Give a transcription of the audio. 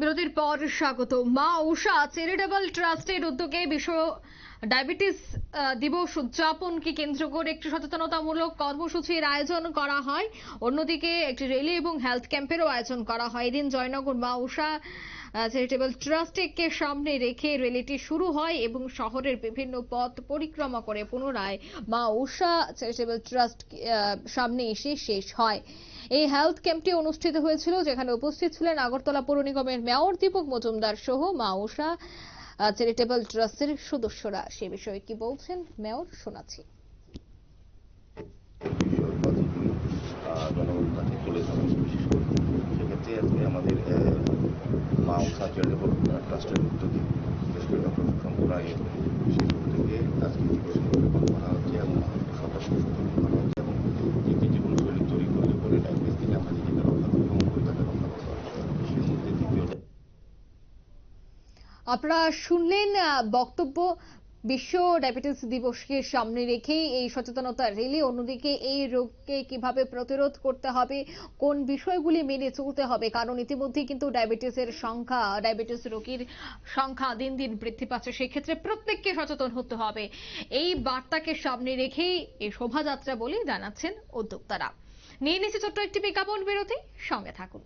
বিরতির পর স্বাগত। মা ঊষা চ্যারিটেবল ট্রাস্টের উদ্যোগে বিশ্ব ডায়াবেটিস দিবস উদযাপনকে কেন্দ্র করে একটি সচেতনতামূলক কর্মসূচির আয়োজন করা হয়। অন্যদিকে একটি র্যালি এবং হেলথ ক্যাম্পেরও আয়োজন করা হয়। এদিন জয়নগর মা ঊষা চ্যারিটেবল ট্রাস্টকে সামনে রেখে র্যালিটি শুরু হয় এবং শহরের বিভিন্ন পথ পরিক্রমা করে পুনরায় মা ঊষা চ্যারিটেবল ট্রাস্ট সামনে এসে শেষ হয়। এই হেলথ ক্যাম্পটি অনুষ্ঠিত হয়েছিল, যেখানে উপস্থিত ছিলেন আগরতলা পৌর নিগমের মেয়র দীপক মজুমদার সহ মা ঊষা চ্যারিটেবল ট্রাস্টের সদস্যরা। সে বিষয়ে কি বলছেন মেয়র, শোনাচ্ছি। সেক্ষেত্রে আজকে আমাদের মা ঊষা চ্যারিটেবল ট্রাস্টের উদ্যোগে বিশেষ করে ডক্টর শঙ্কর রায়ের বিশেষ উদ্যোগে আজকে দিবস উদযাপন করা হচ্ছে এবং সতর্ক সচেতন করা হচ্ছে এবং যে জীবনশৈলী তৈরি করলে পরে ডায়াবেটিস থেকে আমরা নিজেকে রক্ষা করবো এবং পরিবারকে রক্ষা করতে পারবো। সেই মধ্যে দ্বিতীয় আপনারা শুনলেন বক্তব্য। বিশ্ব ডায়াবেটিস দিবসকে সামনে রেখে এই সচেতনতা র্যালি। অন্যদিকে এই রোগকে কিভাবে প্রতিরোধ করতে হবে, কোন বিষয়গুলি মেনে চলতে হবে, কারণ ইতিমধ্যে কিন্তু ডায়াবেটিস রোগীর সংখ্যা দিন দিন বৃদ্ধি পাচ্ছে। সেক্ষেত্রে প্রত্যেককে সচেতন হতে হবে। এই বার্তাকে সামনে রেখেই এই শোভাযাত্রা বলে জানাচ্ছেন উদ্যোক্তারা। নিয়ে নিচ্ছে ছোট্ট একটি বিজ্ঞাপন বিরতি, সঙ্গে থাকুন।